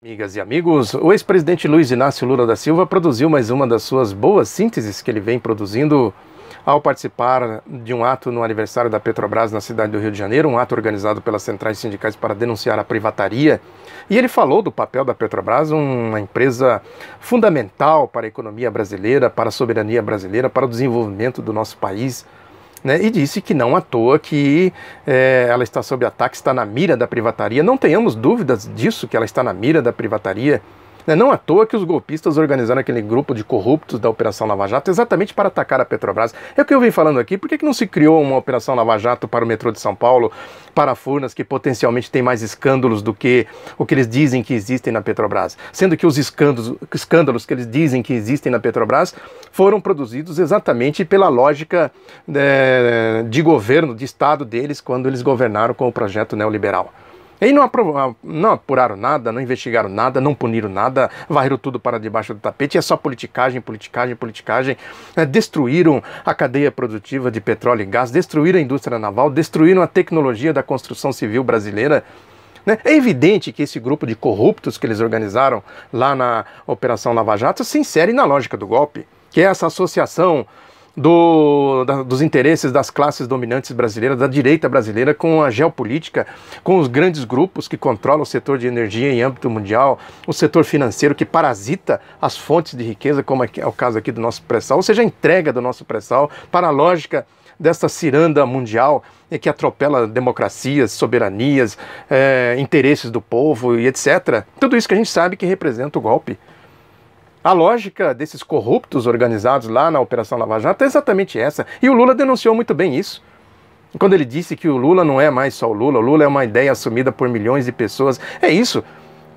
Amigas e amigos, o ex-presidente Luiz Inácio Lula da Silva produziu mais uma das suas boas sínteses que ele vem produzindo ao participar de um ato no aniversário da Petrobras na cidade do Rio de Janeiro, um ato organizado pelas centrais sindicais para denunciar a privataria. E ele falou do papel da Petrobras, uma empresa fundamental para a economia brasileira, para a soberania brasileira, para o desenvolvimento do nosso país. E disse que não à toa que ela está sob ataque, está na mira da privataria. Não tenhamos dúvidas disso, que ela está na mira da privataria. Não à toa que os golpistas organizaram aquele grupo de corruptos da Operação Lava Jato exatamente para atacar a Petrobras. É o que eu venho falando aqui. Por que não se criou uma Operação Lava Jato para o metrô de São Paulo, para Furnas, que potencialmente tem mais escândalos do que o que eles dizem que existem na Petrobras? Sendo que os escândalos que eles dizem que existem na Petrobras foram produzidos exatamente pela lógica de governo, de Estado deles, quando eles governaram com o projeto neoliberal. E não apuraram nada, não investigaram nada, não puniram nada, varreram tudo para debaixo do tapete, é só politicagem, politicagem, politicagem. Destruíram a cadeia produtiva de petróleo e gás, destruíram a indústria naval, destruíram a tecnologia da construção civil brasileira. É evidente que esse grupo de corruptos que eles organizaram lá na Operação Lava Jato se insere na lógica do golpe, que é essa associação dos interesses das classes dominantes brasileiras, da direita brasileira, com a geopolítica, com os grandes grupos que controlam o setor de energia em âmbito mundial, o setor financeiro que parasita as fontes de riqueza, como é o caso aqui do nosso pré-sal, ou seja, a entrega do nosso pré-sal para a lógica dessa ciranda mundial que atropela democracias, soberanias, interesses do povo e etc. Tudo isso que a gente sabe que representa o golpe. A lógica desses corruptos organizados lá na Operação Lava Jato é exatamente essa. E o Lula denunciou muito bem isso. Quando ele disse que o Lula não é mais só o Lula é uma ideia assumida por milhões de pessoas. É isso.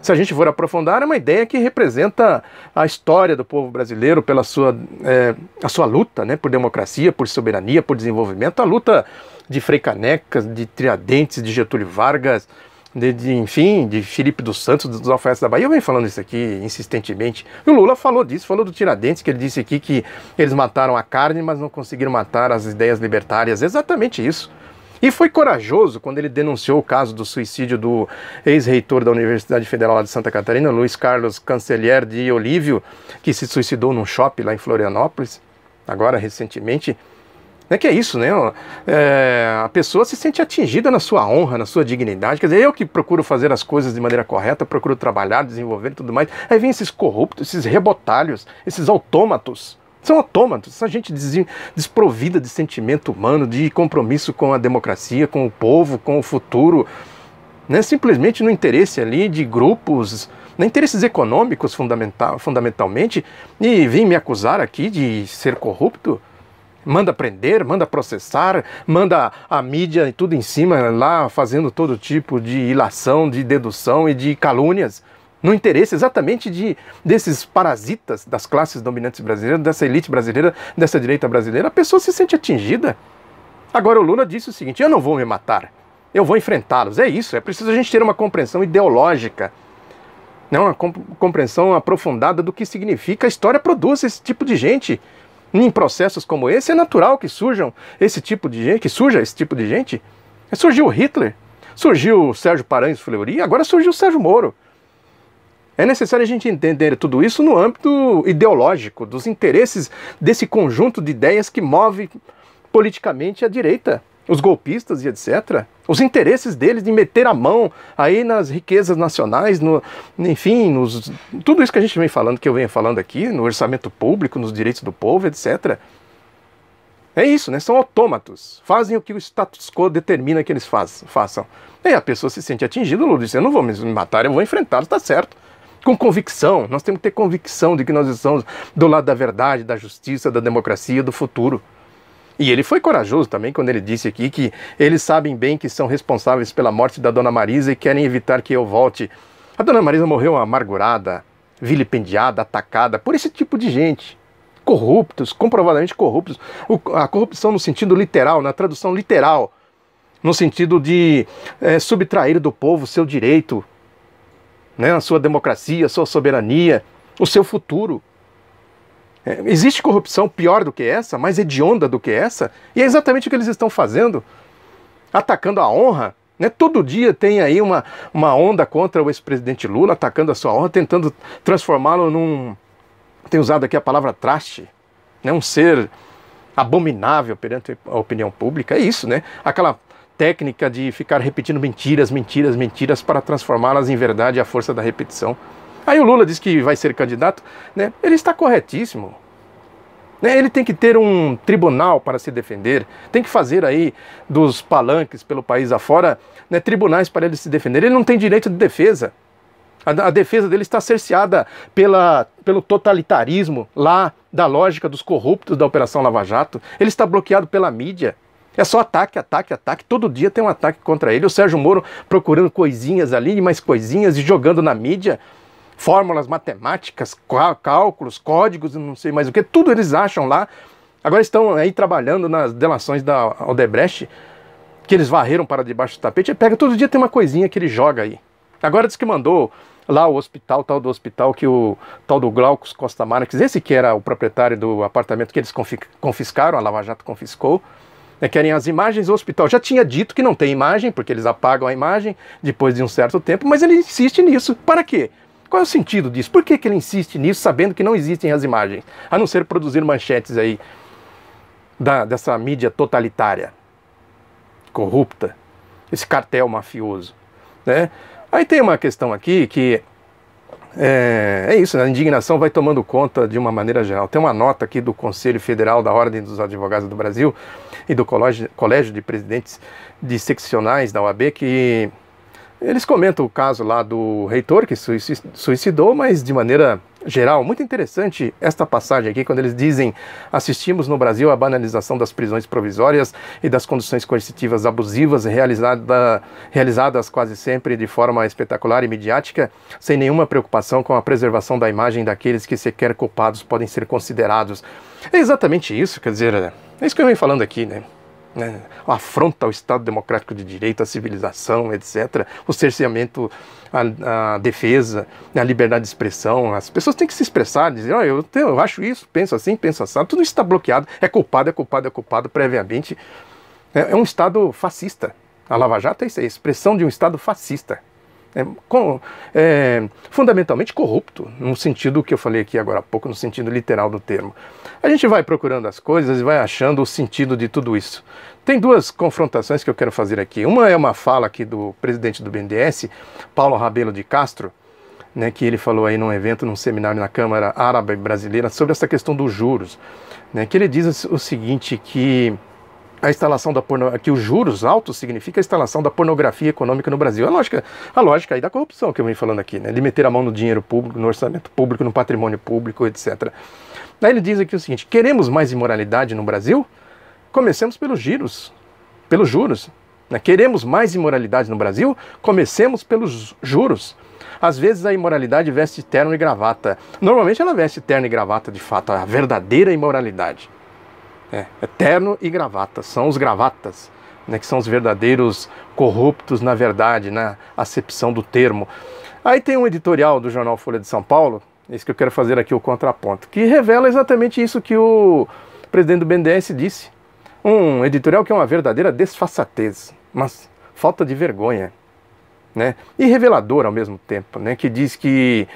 Se a gente for aprofundar, é uma ideia que representa a história do povo brasileiro pela a sua luta, por democracia, por soberania, por desenvolvimento, a luta de Frei Caneca, de Tiradentes, de Getúlio Vargas, enfim, de Felipe dos Santos, dos alfaiates da Bahia. Eu venho falando isso aqui insistentemente. E o Lula falou disso, falou do Tiradentes, que ele disse aqui que eles mataram a carne, mas não conseguiram matar as ideias libertárias. Exatamente isso. E foi corajoso quando ele denunciou o caso do suicídio do ex-reitor da Universidade Federal de Santa Catarina, Luiz Carlos Cancellier de Olívio, que se suicidou num shopping lá em Florianópolis, agora recentemente. Que é isso, a pessoa se sente atingida na sua honra, na sua dignidade. Quer dizer, eu que procuro fazer as coisas de maneira correta, procuro trabalhar, desenvolver e tudo mais. Aí vem esses corruptos, esses rebotalhos, esses autômatos. São autômatos, essa gente desprovida de sentimento humano, de compromisso com a democracia, com o povo, com o futuro. Simplesmente no interesse ali de grupos, interesses econômicos fundamentalmente, e vem me acusar aqui de ser corrupto. Manda prender, manda processar, manda a mídia e tudo em cima lá fazendo todo tipo de ilação, de dedução e de calúnias, no interesse exatamente desses parasitas das classes dominantes brasileiras, dessa elite brasileira, dessa direita brasileira. A pessoa se sente atingida. Agora o Lula disse o seguinte: eu não vou me matar, eu vou enfrentá-los. É isso, é preciso a gente ter uma compreensão ideológica, uma compreensão aprofundada do que significa. A história produz esse tipo de gente. Em processos como esse, é natural que surja esse tipo de gente. Surgiu o Hitler, surgiu o Sérgio Paranhos Fleury, agora surgiu o Sérgio Moro. É necessário a gente entender tudo isso no âmbito ideológico, dos interesses desse conjunto de ideias que move politicamente a direita, os golpistas e etc. Os interesses deles de meter a mão aí nas riquezas nacionais, enfim, tudo isso que a gente vem falando, que eu venho falando aqui, no orçamento público, nos direitos do povo, etc. É isso, são autômatos. Fazem o que o status quo determina que eles façam. E a pessoa se sente atingida. O Lula diz: eu não vou me matar, eu vou enfrentá-los, está certo. Com convicção, nós temos que ter convicção de que nós estamos do lado da verdade, da justiça, da democracia, do futuro. E ele foi corajoso também quando ele disse aqui que eles sabem bem que são responsáveis pela morte da Dona Marisa e querem evitar que eu volte. A Dona Marisa morreu amargurada, vilipendiada, atacada por esse tipo de gente. Corruptos, comprovadamente corruptos. A corrupção no sentido literal, na tradução literal, no sentido de subtrair do povo o seu direito, a sua democracia, a sua soberania, o seu futuro. Existe corrupção pior do que essa, mais hedionda do que essa? E é exatamente o que eles estão fazendo. Atacando a honra, Né? Todo dia tem aí uma onda contra o ex-presidente Lula, atacando a sua honra, tentando transformá-lo num, tem usado aqui a palavra traste, né? Um ser abominável perante a opinião pública. É isso, né? Aquela técnica de ficar repetindo mentiras, mentiras, mentiras para transformá-las em verdade à força da repetição. Aí o Lula diz que vai ser candidato, né? Ele está corretíssimo. Né? Ele tem que ter um tribunal para se defender, tem que fazer aí dos palanques pelo país afora, né, tribunais para ele se defender. Ele não tem direito de defesa. A defesa dele está cerceada pelo totalitarismo lá da lógica dos corruptos da Operação Lava Jato. Ele está bloqueado pela mídia. É só ataque, ataque, ataque. Todo dia tem um ataque contra ele. O Sérgio Moro procurando coisinhas ali, mais coisinhas, e jogando na mídia fórmulas matemáticas, cálculos, códigos, não sei mais o que. Tudo eles acham lá. Agora estão aí trabalhando nas delações da Odebrecht, que eles varreram para debaixo do tapete. Ele pega, todo dia tem uma coisinha que ele joga aí. Agora diz que mandou lá o hospital, tal do hospital, que o tal do Glaucus Costa Marques, esse que era o proprietário do apartamento que eles confiscaram, a Lava Jato confiscou, né, querem as imagens. O hospital já tinha dito que não tem imagem, porque eles apagam a imagem depois de um certo tempo, mas ele insiste nisso. Para quê? Qual é o sentido disso? Por que ele insiste nisso, sabendo que não existem as imagens? A não ser produzir manchetes aí dessa mídia totalitária, corrupta, esse cartel mafioso, né? Aí tem uma questão aqui que é isso, né? A indignação vai tomando conta de uma maneira geral. Tem uma nota aqui do Conselho Federal da Ordem dos Advogados do Brasil e do Colégio de Presidentes de Seccionais da OAB, que eles comentam o caso lá do reitor que suicidou, mas de maneira geral. Muito interessante esta passagem aqui, quando eles dizem: assistimos no Brasil à banalização das prisões provisórias e das conduções coercitivas abusivas realizadas quase sempre de forma espetacular e midiática, sem nenhuma preocupação com a preservação da imagem daqueles que sequer culpados podem ser considerados. É exatamente isso, quer dizer, é isso que eu venho falando aqui, né? A afronta ao Estado Democrático de Direito, à civilização, etc., o cerceamento à defesa, à liberdade de expressão. As pessoas têm que se expressar, dizer: oh, eu acho isso, penso assim, penso assim. Tudo isso está bloqueado, é culpado previamente. É um Estado fascista. A Lava Jato é isso, é a expressão de um Estado fascista. Fundamentalmente corrupto, no sentido que eu falei aqui agora há pouco, no sentido literal do termo. A gente vai procurando as coisas e vai achando o sentido de tudo isso. Tem duas confrontações que eu quero fazer aqui. Uma é uma fala aqui do presidente do BNDES, Paulo Rabelo de Castro, né, que ele falou aí num evento, num seminário na Câmara Árabe Brasileira, sobre essa questão dos juros, né, que ele diz o seguinte, que a instalação que os juros altos significa a instalação da pornografia econômica no Brasil. A lógica aí da corrupção que eu venho falando aqui, né? De meter a mão no dinheiro público, no orçamento público, no patrimônio público, etc. Aí ele diz aqui o seguinte: queremos mais imoralidade no Brasil? Comecemos pelos juros. Né? Queremos mais imoralidade no Brasil? Comecemos pelos juros. Às vezes a imoralidade veste terno e gravata. Normalmente ela veste terno e gravata, de fato, a verdadeira imoralidade. É terno e gravata, são os gravatas, né, que são os verdadeiros corruptos, na verdade, na acepção do termo. Aí tem um editorial do jornal Folha de São Paulo, esse que eu quero fazer aqui o contraponto, que revela exatamente isso que o presidente do BNDES disse. Um editorial que é uma verdadeira desfaçatez, mas falta de vergonha, né, e revelador ao mesmo tempo, né, que diz que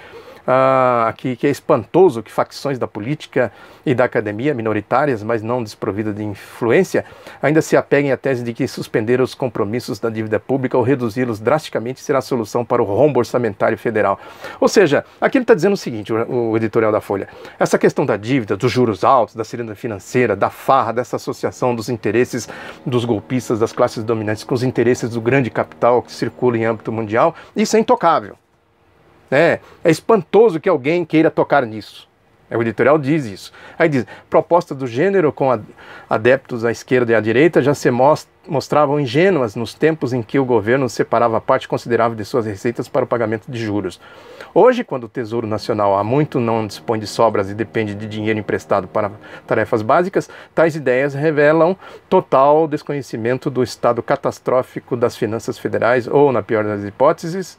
é espantoso que facções da política e da academia, minoritárias, mas não desprovidas de influência, ainda se apeguem à tese de que suspender os compromissos da dívida pública ou reduzi-los drasticamente será a solução para o rombo orçamentário federal. Ou seja, aqui ele está dizendo o seguinte, o editorial da Folha: essa questão da dívida, dos juros altos, da ciranda financeira, da farra, dessa associação dos interesses dos golpistas, das classes dominantes com os interesses do grande capital que circula em âmbito mundial, isso é intocável. É espantoso que alguém queira tocar nisso. O editorial diz isso. Aí diz: propostas do gênero com adeptos à esquerda e à direita já se mostravam ingênuas nos tempos em que o governo separava parte considerável de suas receitas para o pagamento de juros. Hoje, quando o Tesouro Nacional há muito não dispõe de sobras e depende de dinheiro emprestado para tarefas básicas, tais ideias revelam total desconhecimento do estado catastrófico das finanças federais ou, na pior das hipóteses,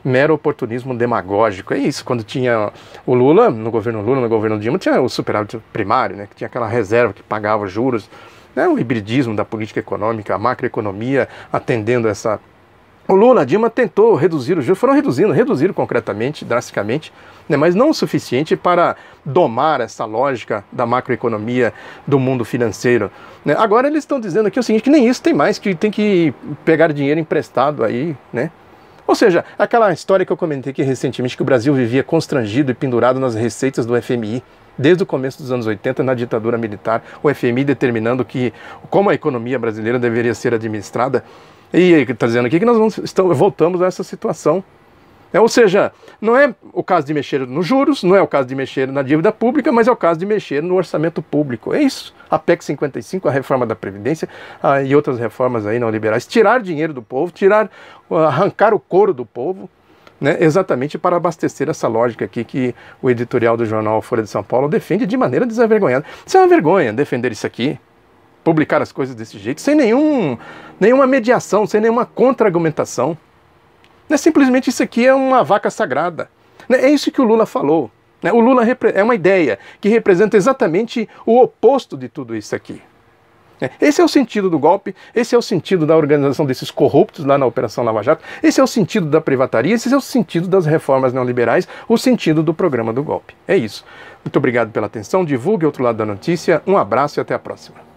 mero oportunismo demagógico. É isso, quando tinha o Lula, no governo Dilma, tinha o superávit primário, né, que tinha aquela reserva que pagava os juros, né, o hibridismo da política econômica, a macroeconomia atendendo essa O Lula, a Dilma tentou reduzir os juros, foram reduziram concretamente, drasticamente, né, mas não o suficiente para domar essa lógica da macroeconomia do mundo financeiro. Né. Agora eles estão dizendo aqui o seguinte, que nem isso tem mais, que tem que pegar dinheiro emprestado aí, né? Ou seja, aquela história que eu comentei aqui recentemente, que o Brasil vivia constrangido e pendurado nas receitas do FMI, desde o começo dos anos 80, na ditadura militar, o FMI determinando como a economia brasileira deveria ser administrada. E está dizendo aqui que nós voltamos a essa situação. Ou seja, não é o caso de mexer nos juros, não é o caso de mexer na dívida pública, mas é o caso de mexer no orçamento público. É isso. A PEC 55, a reforma da Previdência e outras reformas aí neoliberais. Tirar dinheiro do povo, arrancar o couro do povo, né, exatamente para abastecer essa lógica aqui que o editorial do jornal Folha de São Paulo defende de maneira desavergonhada. Isso é uma vergonha defender isso aqui. Publicar as coisas desse jeito, sem nenhuma mediação, sem nenhuma contra-argumentação. Não é simplesmente isso aqui é uma vaca sagrada. É isso que o Lula falou. O Lula é uma ideia que representa exatamente o oposto de tudo isso aqui. Esse é o sentido do golpe, esse é o sentido da organização desses corruptos lá na Operação Lava Jato, esse é o sentido da privataria, esse é o sentido das reformas neoliberais, o sentido do programa do golpe. É isso. Muito obrigado pela atenção, divulgue o outro lado da notícia, um abraço e até a próxima.